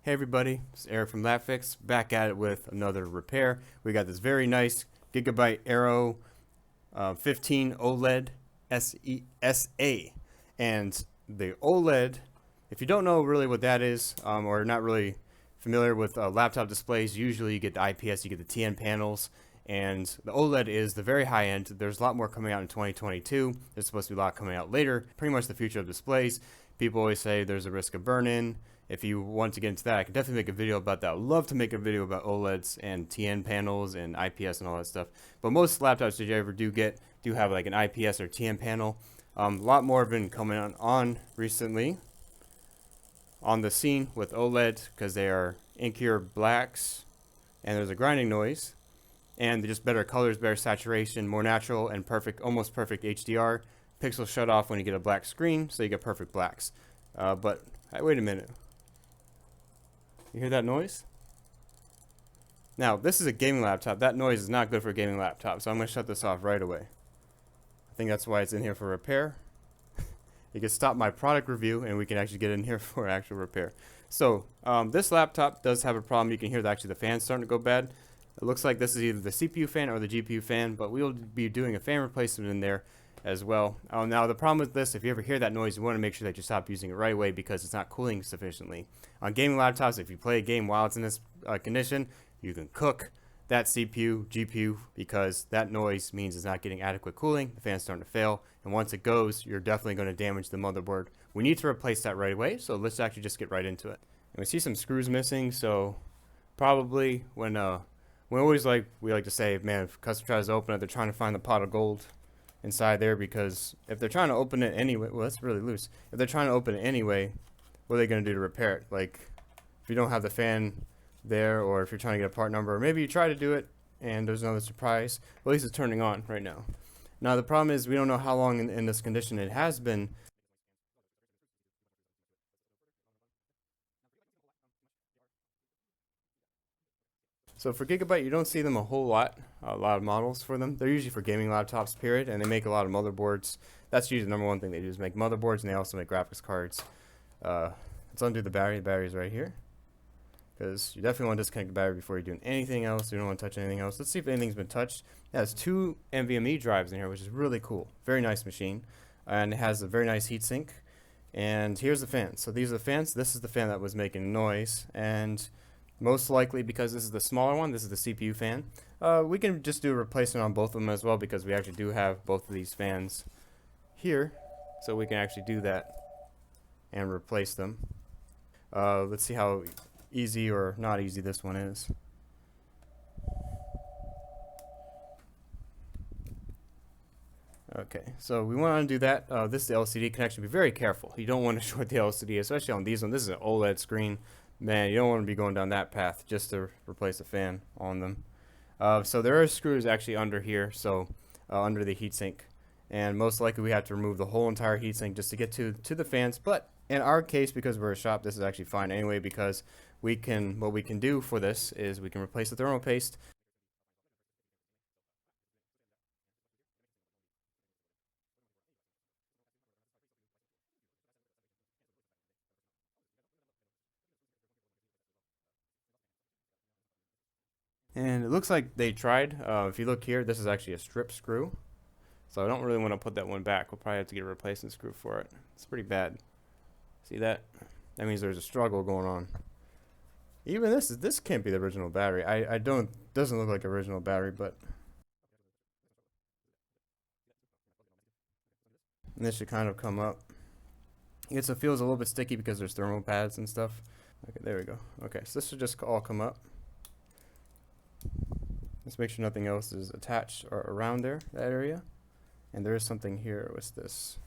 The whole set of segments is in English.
Hey everybody, it's Eric from LabFix, back at it with another repair. We got this very nice Gigabyte Aero 15 OLED SA. And the OLED, if you don't know really what that is, or not really familiar with laptop displays, usually you get the IPS, you get the TN panels, and the OLED is the very high end. There's a lot more coming out in 2022. There's supposed to be a lot coming out later. Pretty much the future of displays. People always say there's a risk of burn-in. If you want to get into that, I can definitely make a video about that. I'd love to make a video about OLEDs and TN panels and IPS and all that stuff. But most laptops that you ever do have like an IPS or TN panel. A lot more have been coming on recently on the scene with OLED because they are inkier blacks and there's a grinding noise and they're just better colors, better saturation, more natural and perfect, almost perfect HDR. Pixels shut off when you get a black screen, so you get perfect blacks. But wait a minute. You hear that noise? Now, this is a gaming laptop. That noise is not good for a gaming laptop, so I'm going to shut this off right away. I think that's why it's in here for repair. You can stop my product review, and we can actually get in here for actual repair. So, this laptop does have a problem. You can hear that actually the fan's starting to go bad. It looks like this is either the CPU fan or the GPU fan, but we'll be doing a fan replacement in there as well. Now the problem with this, if you ever hear that noise, you want to make sure that you stop using it right away because it's not cooling sufficiently. On gaming laptops, if you play a game while it's in this condition, you can cook that CPU, GPU, because that noise means it's not getting adequate cooling, the fan's starting to fail, and once it goes, you're definitely going to damage the motherboard. We need to replace that right away, so let's actually just get right into it. And we see some screws missing, so probably when we like to say, man, if a customer tries to open it, they're trying to find the pot of gold inside there, because if they're trying to open it anyway, well, that's really loose. If they're trying to open it anyway, what are they going to do to repair it? Like, if you don't have the fan there, or if you're trying to get a part number, or maybe you try to do it and there's another surprise, well, at least it's turning on right now. Now, the problem is we don't know how long in this condition it has been. So for Gigabyte, you don't see them a lot of models for them. They're usually for gaming laptops, period, and they make a lot of motherboards. That's usually the number one thing they do is make motherboards, and they also make graphics cards. Let's undo the battery. The battery's right here, because you definitely want to disconnect the battery before you're doing anything else. You don't want to touch anything else. Let's see if anything's been touched. It has 2 NVMe drives in here, which is really cool. Very nice machine, and it has a very nice heatsink. And here's the fans. So these are the fans. This is the fan that was making noise, and most likely, because this is the smaller one, this is the CPU fan. We can just do a replacement on both of them as well, because we actually do have both of these fans here, so we can actually do that and replace them. Let's see how easy or not easy this one is. Okay, so we want to undo that. This is the LCD connection. Be very careful. You don't want to short the LCD, especially on these ones. This is an OLED screen. Man, you don't want to be going down that path just to replace a fan on them. So there are screws actually under here, so under the heatsink, and most likely we have to remove the whole entire heatsink just to get to the fans. But in our case, because we're a shop, this is actually fine anyway, because what we can do for this is we can replace the thermal paste. And it looks like they tried. If you look here, this is actually a strip screw. So I don't really want to put that one back. We'll probably have to get a replacement screw for it. It's pretty bad. See that? That means there's a struggle going on. Even this can't be the original battery. Doesn't look like original battery, but. And this should kind of come up. It feels a little bit sticky because there's thermal pads and stuff. Okay, there we go. Okay, so this should just all come up. Let's make sure nothing else is attached or around there, that area. And there is something here. What's this?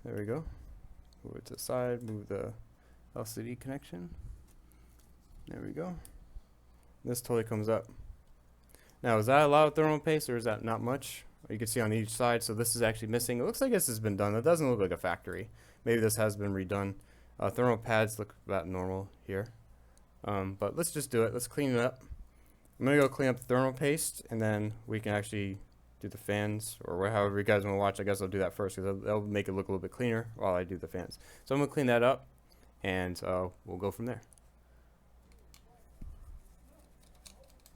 There we go. Move it to the side, move the LCD connection. There we go. This totally comes up. Now, is that a lot of thermal paste or is that not much? You can see on each side, so this is actually missing. It looks like this has been done. It doesn't look like a factory. Maybe this has been redone. Thermal pads look about normal here. But let's just do it. Let's clean it up. I'm going to go clean up the thermal paste, and then we can actually do the fans, or however you guys want to watch. I guess I'll do that first, because that'll make it look a little bit cleaner while I do the fans. So I'm going to clean that up, and we'll go from there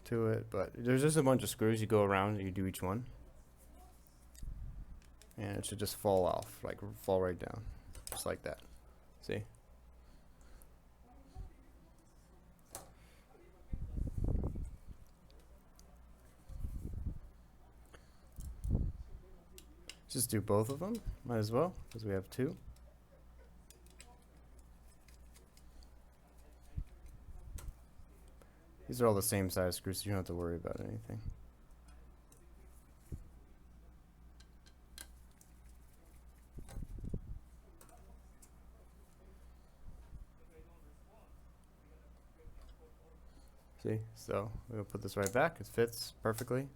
to it. But there's just a bunch of screws you go around and you do each one, and it should just fall off, like fall right down, just like that. See? Just do both of them, might as well, because we have two. These are all the same size screws, so you don't have to worry about anything. See, so we'll put this right back. It fits perfectly.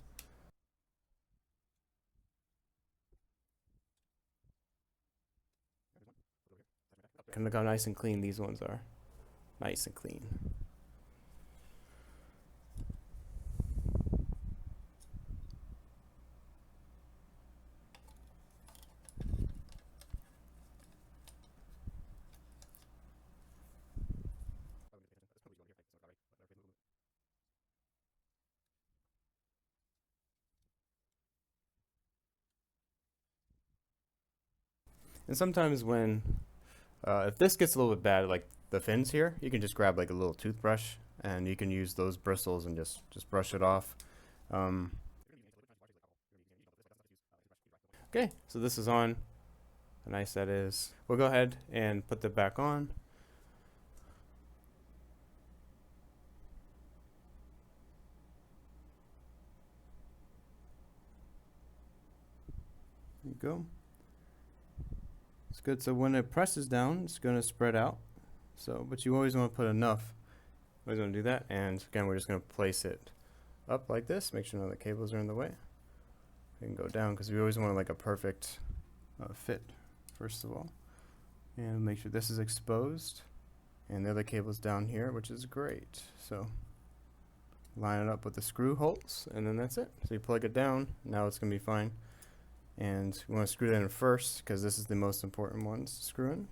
And look how nice and clean these ones are. Nice and clean. And sometimes when, if this gets a little bit bad, like the fins here, you can just grab like a little toothbrush and you can use those bristles and just brush it off. Okay, so this is on. How nice that is. We'll go ahead and put that back on. There you go. It's good. So when it presses down, it's going to spread out. So, but you always want to put enough. Always want to do that. And again, we're just going to place it up like this. Make sure none of the cables are in the way. We can go down because we always want like a perfect fit, first of all. And make sure this is exposed. And the other cable's down here, which is great. So line it up with the screw holes, and then that's it. So you plug it down. Now it's going to be fine. And we want to screw that in first because this is the most important one to screw in.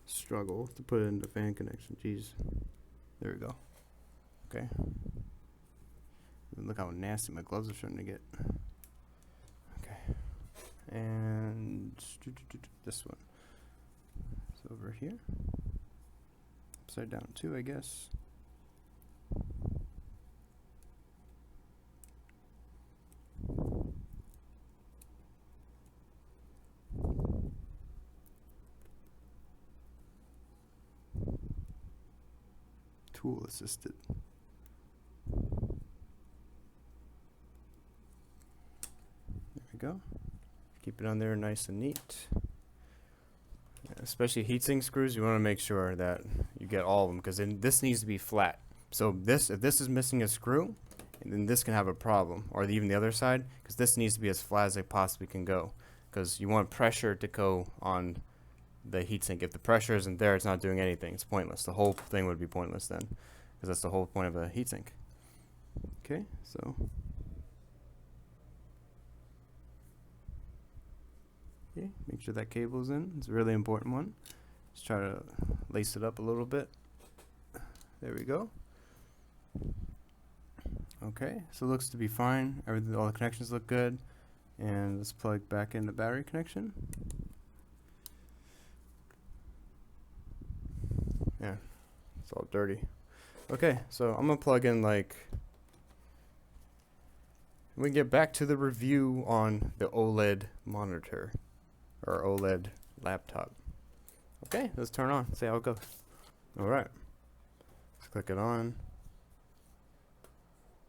Struggle to put it in the fan connection. Jeez. There we go. Okay. Look how nasty my gloves are starting to get. Okay. And this one. It's over here. Upside down too, I guess. Tool assisted. There we go. Keep it on there nice and neat. Especially heatsink screws, you want to make sure that you get all of them, because this needs to be flat. So this, if this is missing a screw, then this can have a problem, or even the other side, because this needs to be as flat as it possibly can go, because you want pressure to go on the heatsink. If the pressure isn't there, it's not doing anything. It's pointless. The whole thing would be pointless then, because that's the whole point of a heatsink. Okay, so okay, make sure that cable is in. It's a really important one. Just try to lace it up a little bit. There we go. Okay, so it looks to be fine. Everything, all the connections look good. And let's plug back in the battery connection. Yeah, it's all dirty. Okay, so I'm gonna plug in like, we can get back to the review on the OLED monitor or OLED laptop. Okay, let's turn on, see how it goes. Alright, let's click it on.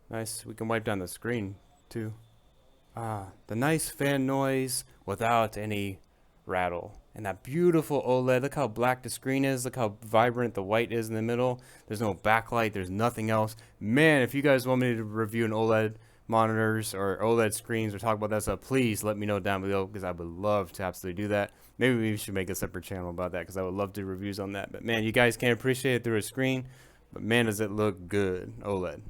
Nice, we can wipe down the screen too. Ah, the nice fan noise without any rattle. And that beautiful OLED, look how black the screen is, look how vibrant the white is in the middle. There's no backlight, there's nothing else. Man, if you guys want me to review an OLED monitors or OLED screens or talk about that stuff, please let me know down below, because I would love to absolutely do that. Maybe we should make a separate channel about that, because I would love to do reviews on that. But man, you guys can't appreciate it through a screen, but man, does it look good, OLED.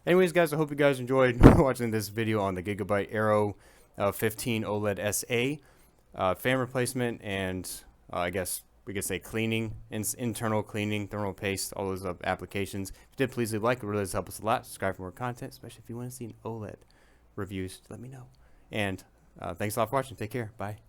Anyways, guys, I hope you guys enjoyed watching this video on the Gigabyte Aero 15 OLED SA fan replacement, and I guess we could say cleaning, internal cleaning, thermal paste, all those applications. If you did, please leave a like. It really does help us a lot. Subscribe for more content, especially if you want to see an OLED reviews. Let me know. And thanks a lot for watching. Take care. Bye.